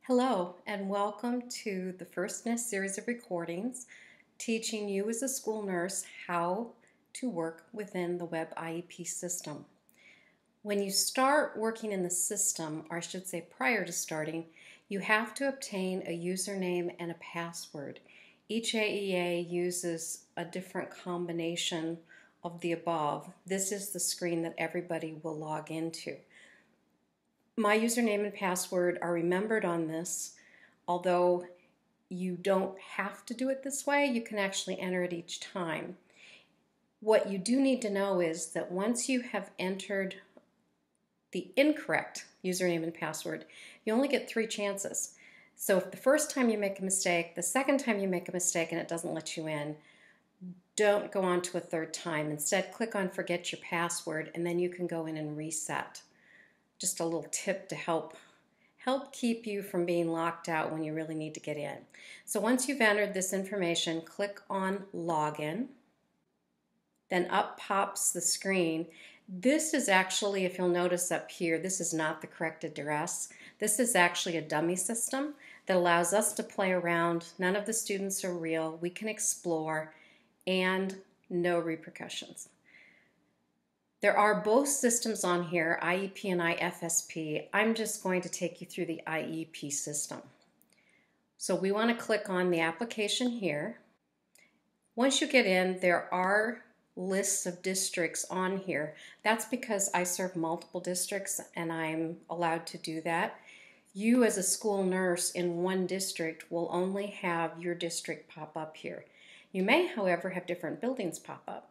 Hello, and welcome to the first in a series of recordings teaching you as a school nurse how to work within the Web IEP system. When you start working in the system, or I should say prior to starting, you have to obtain a username and a password. Each AEA uses a different combination of the above. This is the screen that everybody will log into. My username and password are remembered on this, although you don't have to do it this way. You can actually enter it each time. What you do need to know is that once you have entered the incorrect username and password, you only get 3 chances. So if the first time you make a mistake, the second time you make a mistake and it doesn't let you in, don't go on to a third time. Instead, click on Forget Your Password, and then you can go in and reset. Just a little tip to help keep you from being locked out when you really need to get in. So once you've entered this information, click on Login. Then up pops the screen. This is actually, if you'll notice up here, this is not the correct address. This is actually a dummy system that allows us to play around. None of the students are real. We can explore and no repercussions. There are both systems on here, IEP and IFSP. I'm just going to take you through the IEP system. So we want to click on the application here. Once you get in, there are lists of districts on here. That's because I serve multiple districts and I'm allowed to do that. You as a school nurse in one district will only have your district pop up here. You may, however, have different buildings pop up.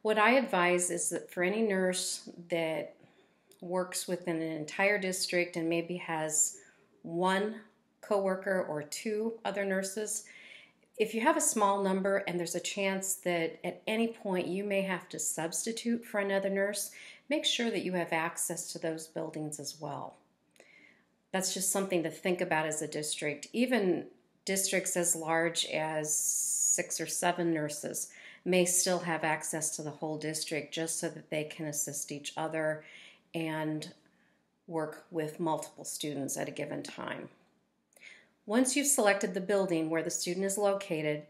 What I advise is that for any nurse that works within an entire district and maybe has one coworker or 2 other nurses, if you have a small number and there's a chance that at any point you may have to substitute for another nurse, make sure that you have access to those buildings as well. That's just something to think about as a district. Even districts as large as 6 or 7 nurses may still have access to the whole district just so that they can assist each other and work with multiple students at a given time. Once you've selected the building where the student is located,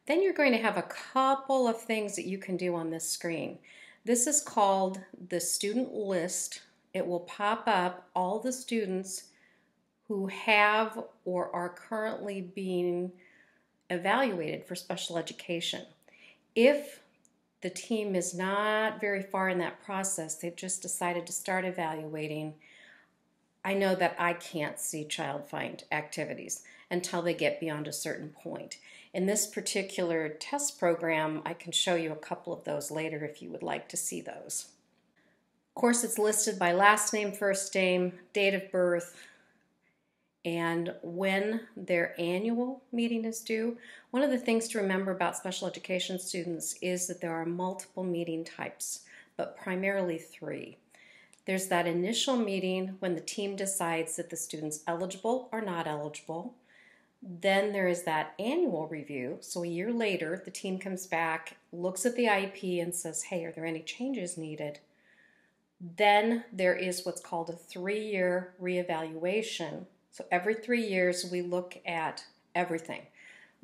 then you're going to have a couple of things that you can do on this screen. This is called the student list. It will pop up all the students who have or are currently being evaluated for special education. If the team is not very far in that process, they've just decided to start evaluating, I know that I can't see child find activities until they get beyond a certain point. In this particular test program, I can show you a couple of those later if you would like to see those. Of course, it's listed by last name, first name, date of birth, and when their annual meeting is due. One of the things to remember about special education students is that there are multiple meeting types, but primarily 3. There's that initial meeting when the team decides that the student's eligible or not eligible. Then there is that annual review. So a year later, the team comes back, looks at the IEP and says, hey, are there any changes needed? Then there is what's called a 3-year reevaluation. So every 3 years we look at everything,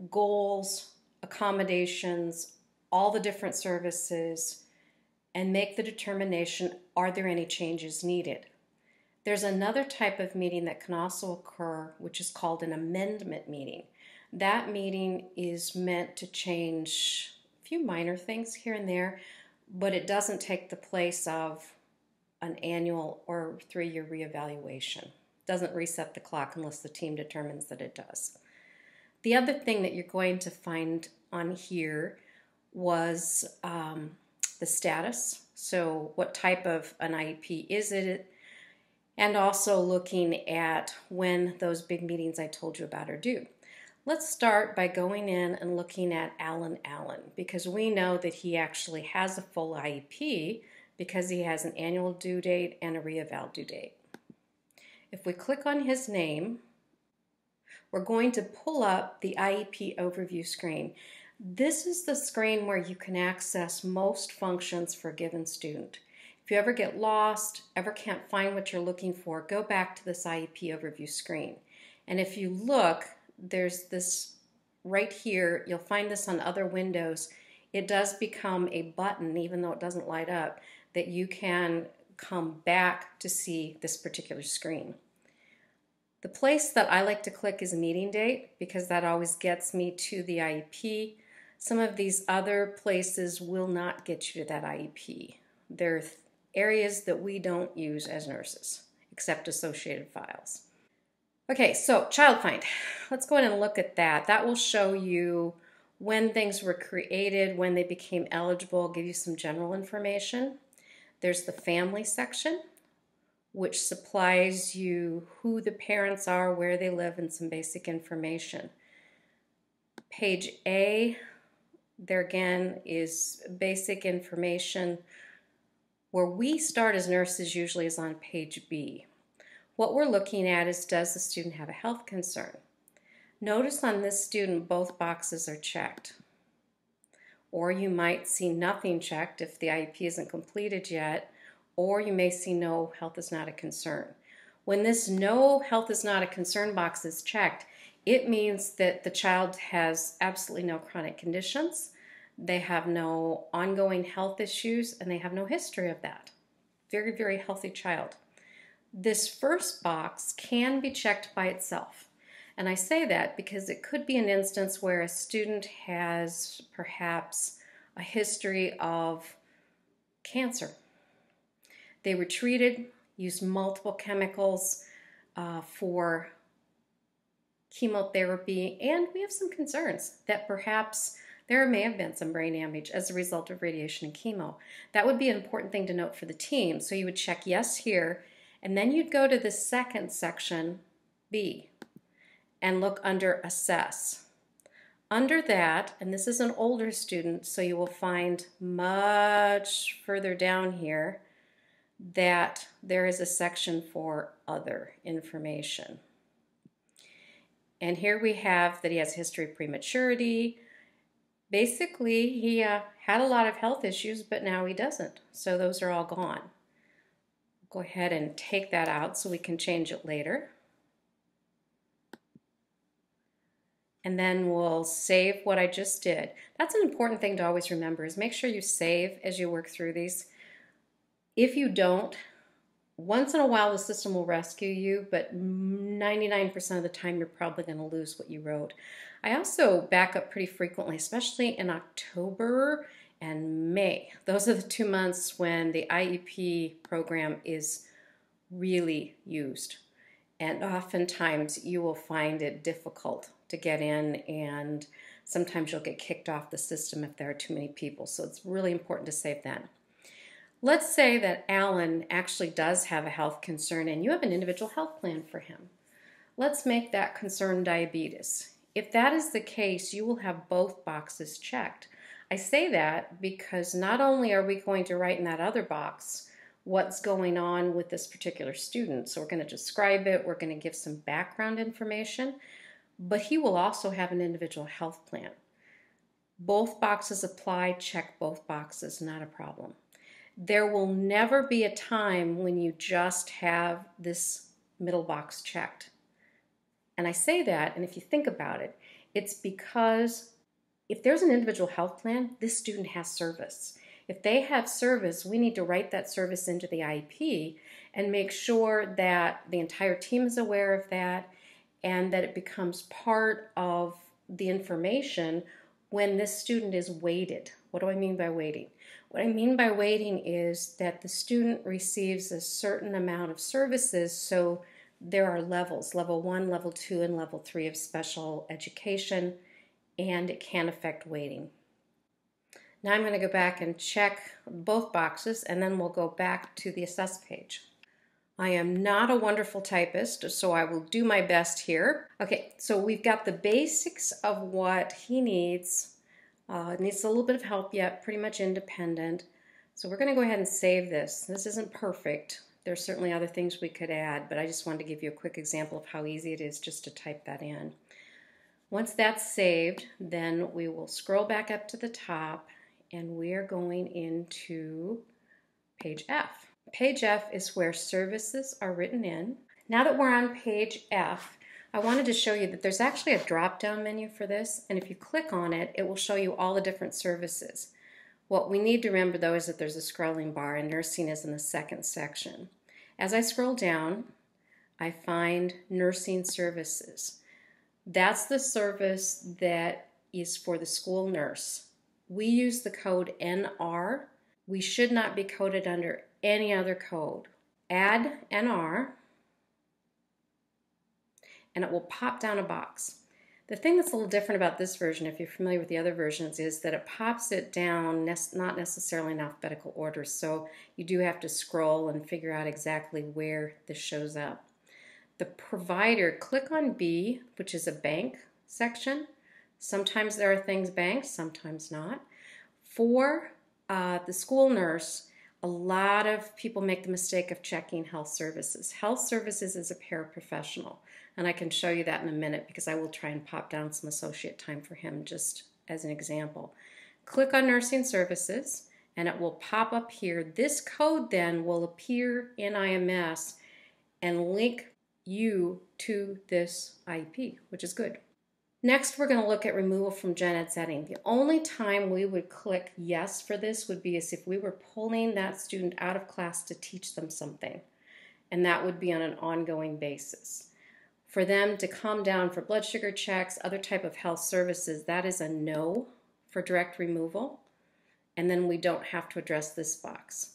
goals, accommodations, all the different services, and make the determination, are there any changes needed? There's another type of meeting that can also occur, which is called an amendment meeting. That meeting is meant to change a few minor things here and there, but it doesn't take the place of an annual or 3-year reevaluation. Doesn't reset the clock unless the team determines that it does. The other thing that you're going to find on here was the status. So what type of an IEP is it? And also looking at when those big meetings I told you about are due. Let's start by going in and looking at Allen, because we know that he actually has a full IEP because he has an annual due date and a reeval due date. If we click on his name, we're going to pull up the IEP overview screen. This is the screen where you can access most functions for a given student. If you ever get lost, ever can't find what you're looking for, go back to this IEP overview screen. And if you look, there's this right here, you'll find this on other windows. It does become a button, even though it doesn't light up, that you can come back to see this particular screen. The place that I like to click is meeting date because that always gets me to the IEP. Some of these other places will not get you to that IEP. They're areas that we don't use as nurses, except associated files. Okay, so child find. Let's go ahead and look at that. That will show you when things were created, when they became eligible, give you some general information. There's the family section, which supplies you who the parents are, where they live, and some basic information. Page A, there again is basic information. Where we start as nurses usually is on page B. What we're looking at is, does the student have a health concern? Notice on this student both boxes are checked. Or you might see nothing checked if the IEP isn't completed yet, or you may see no, health is not a concern. When this no, health is not a concern box is checked, it means that the child has absolutely no chronic conditions, they have no ongoing health issues, and they have no history of that. Very, very healthy child. This first box can be checked by itself. And I say that because it could be an instance where a student has perhaps a history of cancer. They were treated, used multiple chemicals for chemotherapy, and we have some concerns that perhaps there may have been some brain damage as a result of radiation and chemo. That would be an important thing to note for the team. So you would check yes here, and then you'd go to the second section, B, and look under Assess. Under that, and this is an older student, so you will find much further down here that there is a section for Other Information. And here we have that he has a history of prematurity. Basically, he had a lot of health issues, but now he doesn't. So those are all gone. Go ahead and take that out so we can change it later. And then we'll save what I just did. That's an important thing to always remember, is make sure you save as you work through these. If you don't, once in a while the system will rescue you, but 99% of the time you're probably going to lose what you wrote. I also back up pretty frequently, especially in October and May. Those are the 2 months when the IEP program is really used. And oftentimes you will find it difficult to get in, and sometimes you'll get kicked off the system if there are too many people. So it's really important to save then. Let's say that Alan actually does have a health concern and you have an individual health plan for him. Let's make that concern diabetes. If that is the case, you will have both boxes checked. I say that because not only are we going to write in that other box what's going on with this particular student, so we're going to describe it, we're going to give some background information, but he will also have an individual health plan. Both boxes apply, check both boxes, not a problem. There will never be a time when you just have this middle box checked. And I say that, and if you think about it, it's because if there's an individual health plan, this student has service. If they have service, we need to write that service into the IEP and make sure that the entire team is aware of that and that it becomes part of the information when this student is weighted. What do I mean by weighting? What I mean by weighting is that the student receives a certain amount of services, so there are levels, level 1, level 2, and level 3 of special education, and it can affect weighting. Now I'm going to go back and check both boxes, and then we'll go back to the assess page. I am not a wonderful typist, so I will do my best here. Okay, so we've got the basics of what he needs. Needs a little bit of help yet, pretty much independent. So we're going to go ahead and save this. This isn't perfect. There's certainly other things we could add, but I just wanted to give you a quick example of how easy it is just to type that in. Once that's saved, then we will scroll back up to the top, and we are going into page F. Page F is where services are written in. Now that we're on page F, I wanted to show you that there's actually a drop-down menu for this, and if you click on it, it will show you all the different services. What we need to remember though is that there's a scrolling bar, and nursing is in the second section. As I scroll down, I find nursing services. That's the service that is for the school nurse. We use the code NR. We should not be coded under any other code. Add NR, and it will pop down a box. The thing that's a little different about this version, if you're familiar with the other versions, is that it pops it down not necessarily in alphabetical order, so you do have to scroll and figure out exactly where this shows up. The provider, click on B, which is a bank section. Sometimes there are things banked, sometimes not. For the school nurse, a lot of people make the mistake of checking health services. Health services is a paraprofessional, and I can show you that in a minute because I will try and pop down some associate time for him just as an example. Click on nursing services and it will pop up here. This code then will appear in IMS and link you to this IEP, which is good. Next, we're going to look at removal from gen ed setting. The only time we would click yes for this would be as if we were pulling that student out of class to teach them something, and that would be on an ongoing basis. For them to come down for blood sugar checks, other type of health services, that is a no for direct removal, and then we don't have to address this box.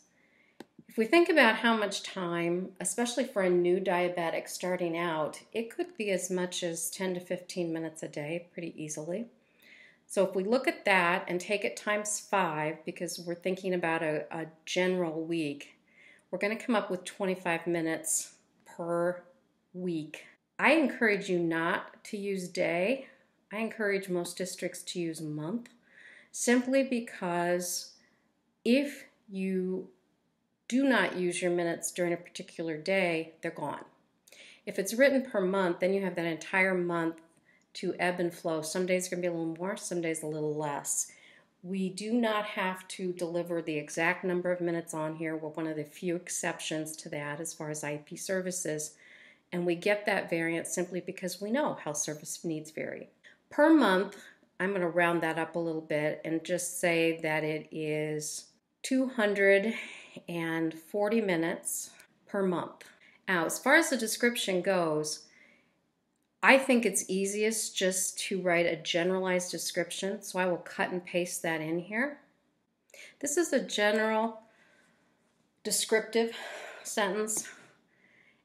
If we think about how much time, especially for a new diabetic starting out, it could be as much as 10 to 15 minutes a day pretty easily. So if we look at that and take it times 5, because we're thinking about a general week, we're going to come up with 25 minutes per week. I encourage you not to use day. I encourage most districts to use month, simply because if you do not use your minutes during a particular day, they're gone. If it's written per month, then you have that entire month to ebb and flow. Some days are going to be a little more, some days a little less. We do not have to deliver the exact number of minutes on here. We're one of the few exceptions to that as far as IEP services. And we get that variance simply because we know health service needs vary. Per month, I'm going to round that up a little bit and just say that it is 240 minutes per month. Now, as far as the description goes, I think it's easiest just to write a generalized description, so I will cut and paste that in here. This is a general descriptive sentence,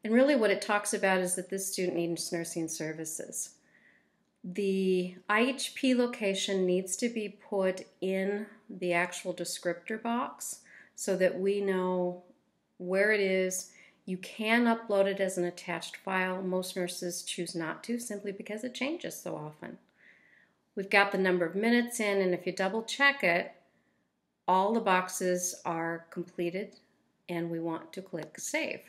and really what it talks about is that this student needs nursing services. The IHP location needs to be put in the actual descriptor box so that we know where it is. You can upload it as an attached file. Most nurses choose not to simply because it changes so often. We've got the number of minutes in, and if you double check it, all the boxes are completed and we want to click Save.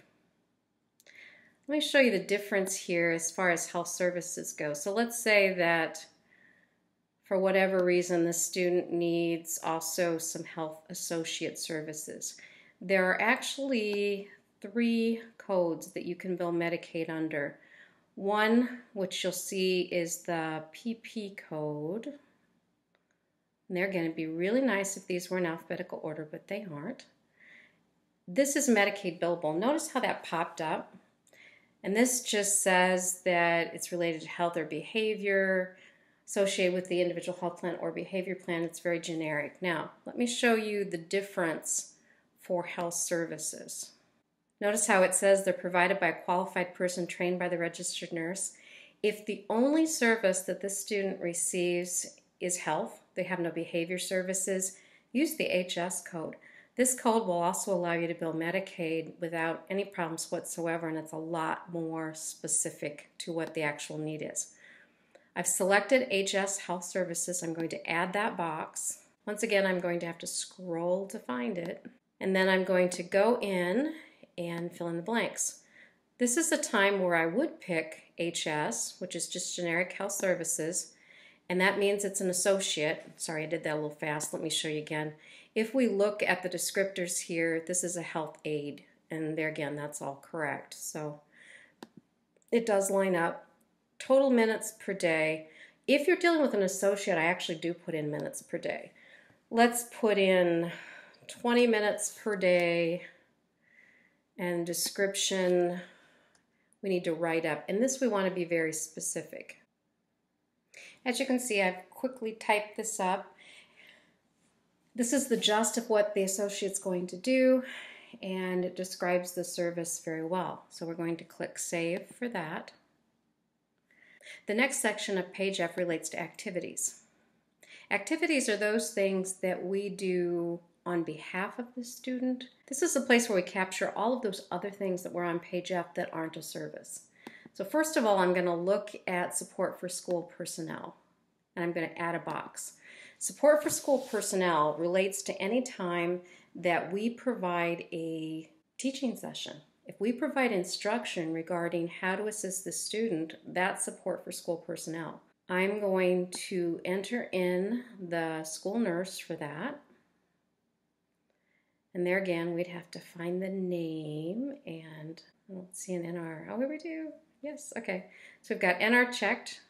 Let me show you the difference here as far as health services go. So let's say that for whatever reason the student needs also some health associate services. There are actually 3 codes that you can bill Medicaid under. One, which you'll see, is the PP code. And they're going to be really nice if these were in alphabetical order, but they aren't. This is Medicaid billable. Notice how that popped up. And this just says that it's related to health or behavior associated with the individual health plan or behavior plan. It's very generic. Now, let me show you the difference for health services. Notice how it says they're provided by a qualified person trained by the registered nurse. If the only service that this student receives is health, they have no behavior services, use the HS code. This code will also allow you to bill Medicaid without any problems whatsoever, and it's a lot more specific to what the actual need is. I've selected HS Health Services. I'm going to add that box. Once again, I'm going to have to scroll to find it, and then I'm going to go in and fill in the blanks. This is a time where I would pick HS, which is just generic health services, and that means it's an associate. Sorry, I did that a little fast. Let me show you again. If we look at the descriptors here, this is a health aid, and there again, that's all correct. So it does line up. total minutes per day. If you're dealing with an associate, I actually do put in minutes per day. Let's put in 20 minutes per day, and description we need to write up. And this we want to be very specific. As you can see, I've quickly typed this up. This is the gist of what the associate's going to do, and it describes the service very well. So we're going to click Save for that. The next section of Page F relates to activities. Activities are those things that we do on behalf of the student. This is a place where we capture all of those other things that were on Page F that aren't a service. So first of all, I'm going to look at support for school personnel, and I'm going to add a box. Support for school personnel relates to any time that we provide a teaching session. If we provide instruction regarding how to assist the student, that's support for school personnel. I'm going to enter in the school nurse for that. And there again, we'd have to find the name, and I don't see an NR. Oh, we do. Yes, okay. So we've got NR checked,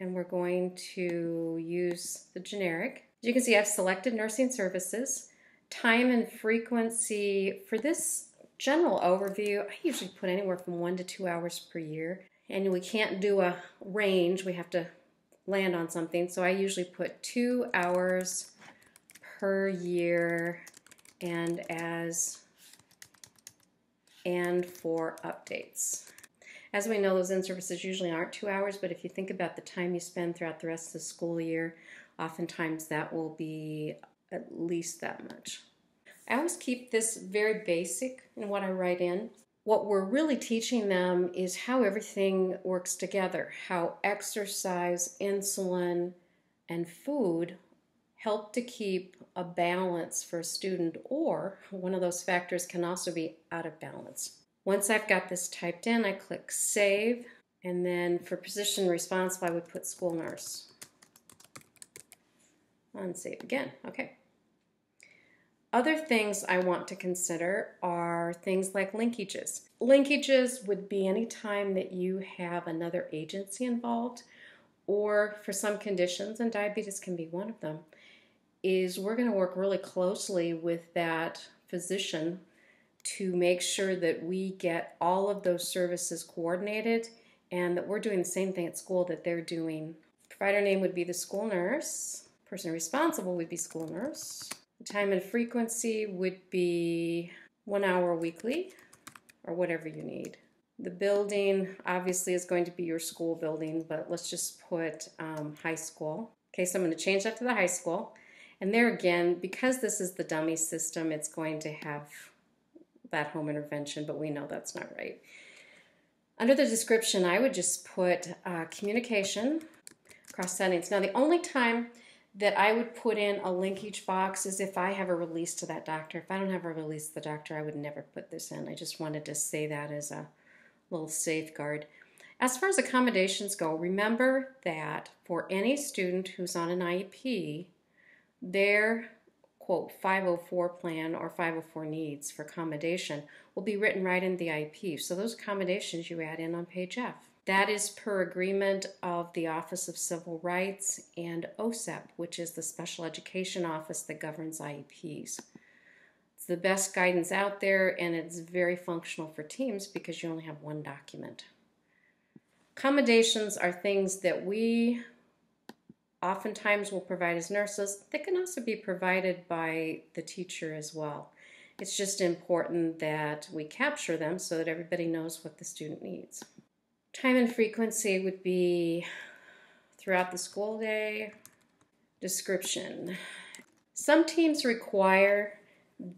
and we're going to use the generic. As you can see, I've selected nursing services. Time and frequency. For this general overview, I usually put anywhere from 1 to 2 hours per year. And we can't do a range. We have to land on something. So I usually put 2 hours per year and for updates. As we know, those in-services usually aren't 2 hours, but if you think about the time you spend throughout the rest of the school year, oftentimes that will be at least that much. I always keep this very basic in what I write in. What we're really teaching them is how everything works together, how exercise, insulin, and food help to keep a balance for a student, or one of those factors can also be out of balance. Once I've got this typed in, I click Save, and then for position responsible, I would put school nurse. And save again. Okay. Other things I want to consider are things like linkages. Linkages would be any time that you have another agency involved, or for some conditions, and diabetes can be one of them, is we're going to work really closely with that physician to make sure that we get all of those services coordinated and that we're doing the same thing at school that they're doing. Provider name would be the school nurse. Person responsible would be school nurse. The time and frequency would be 1 hour weekly, or whatever you need. The building obviously is going to be your school building, but let's just put high school. Okay, so I'm going to change that to the high school. And there again, because this is the dummy system, it's going to have that home intervention, but we know that's not right. Under the description, I would just put communication across settings. Now, the only time that I would put in a linkage box is if I have a release to that doctor. If I don't have a release to the doctor, I would never put this in. I just wanted to say that as a little safeguard. As far as accommodations go, remember that for any student who's on an IEP, their quote 504 plan or 504 needs for accommodation will be written right in the IEP. So those accommodations you add in on page F. That is per agreement of the Office of Civil Rights and OSEP, which is the special education office that governs IEPs. It's the best guidance out there, and it's very functional for teams because you only have one document. Accommodations are things that we oftentimes will provide as nurses. They can also be provided by the teacher as well. It's just important that we capture them so that everybody knows what the student needs. Time and frequency would be throughout the school day. Description. Some teams require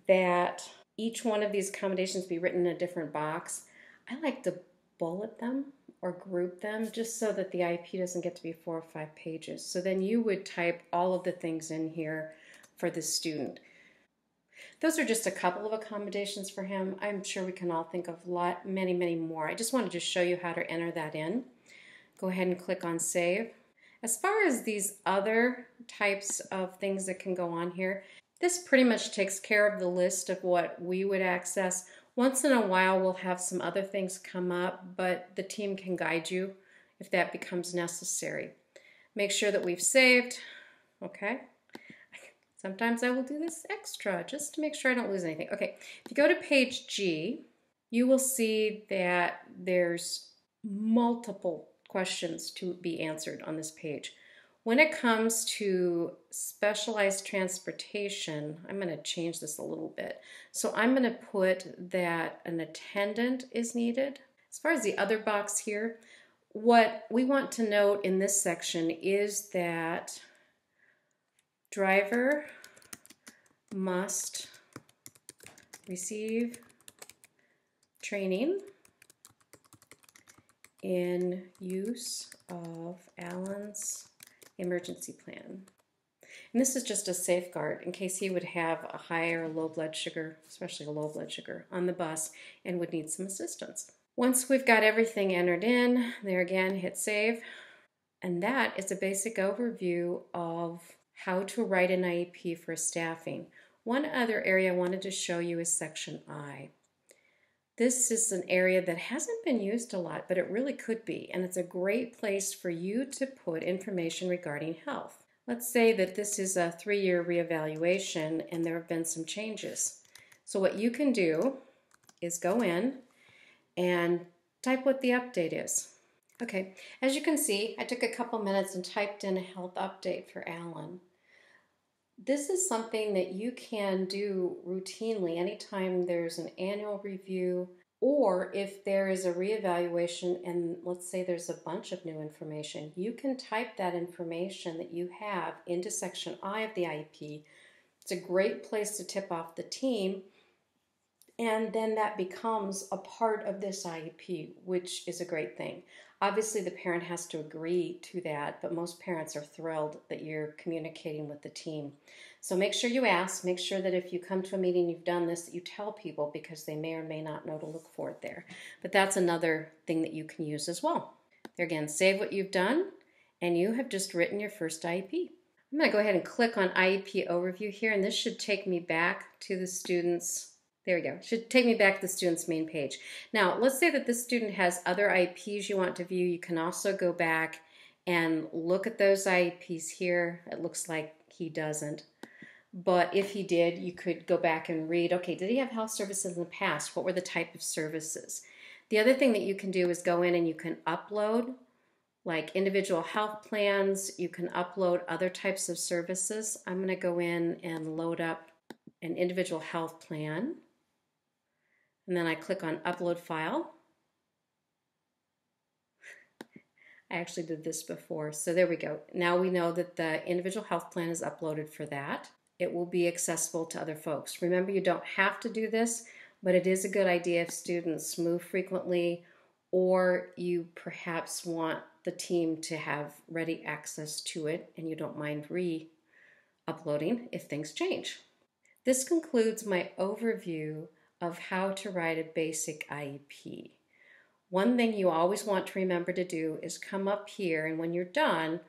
that each one of these accommodations be written in a different box. I like to bullet them or group them just so that the IEP doesn't get to be 4 or 5 pages. So then you would type all of the things in here for the student. Those are just a couple of accommodations for him. I'm sure we can all think of many more. I just wanted to show you how to enter that in. Go ahead and click on Save. As far as these other types of things that can go on here, this pretty much takes care of the list of what we would access. Once in a while we'll have some other things come up, but the team can guide you if that becomes necessary. Make sure that we've saved, okay? Sometimes I will do this extra just to make sure I don't lose anything. Okay, if you go to page G, you will see that there's multiple questions to be answered on this page. When it comes to specialized transportation, I'm going to change this a little bit. So I'm going to put that an attendant is needed. As far as the other box here, what we want to note in this section is that driver must receive training in use of Alan's emergency plan. And this is just a safeguard in case he would have a high or low blood sugar, especially a low blood sugar, on the bus and would need some assistance. Once we've got everything entered in, there again, hit save. And that is a basic overview of how to write an IEP for staffing. One other area I wanted to show you is section I. This is an area that hasn't been used a lot, but it really could be, and it's a great place for you to put information regarding health. Let's say that this is a 3-year reevaluation and there have been some changes. So what you can do is go in and type what the update is. Okay, as you can see, I took a couple minutes and typed in a health update for Alan. This is something that you can do routinely anytime there's an annual review, or if there is a reevaluation and let's say there's a bunch of new information, you can type that information that you have into section I of the IEP. It's a great place to tip off the team, and then that becomes a part of this IEP, which is a great thing. Obviously, the parent has to agree to that, but most parents are thrilled that you're communicating with the team. So make sure you ask. Make sure that if you come to a meeting, you've done this, that you tell people because they may or may not know to look for it there. But that's another thing that you can use as well. There again, save what you've done, and you have just written your first IEP. I'm going to go ahead and click on IEP Overview here, and this should take me back to the students. There we go. Should take me back to the student's main page. Now, let's say that this student has other IEPs you want to view. You can also go back and look at those IEPs here. It looks like he doesn't. But if he did, you could go back and read, okay, did he have health services in the past? What were the type of services? The other thing that you can do is go in and you can upload like individual health plans. You can upload other types of services. I'm going to go in and load up an individual health plan. And then I click on Upload File. I actually did this before, so there we go. Now we know that the individual health plan is uploaded for that. It will be accessible to other folks. Remember, you don't have to do this, but it is a good idea if students move frequently or you perhaps want the team to have ready access to it and you don't mind re-uploading if things change. This concludes my overview of how to write a basic IEP. One thing you always want to remember to do is come up here and when you're done,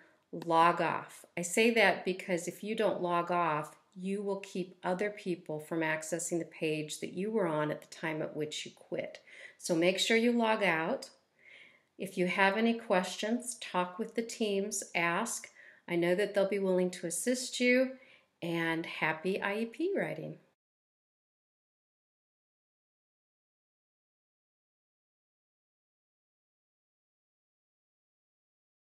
log off. I say that because if you don't log off, you will keep other people from accessing the page that you were on at the time at which you quit. So make sure you log out. If you have any questions, talk with the teams, ask. I know that they'll be willing to assist you, and happy IEP writing.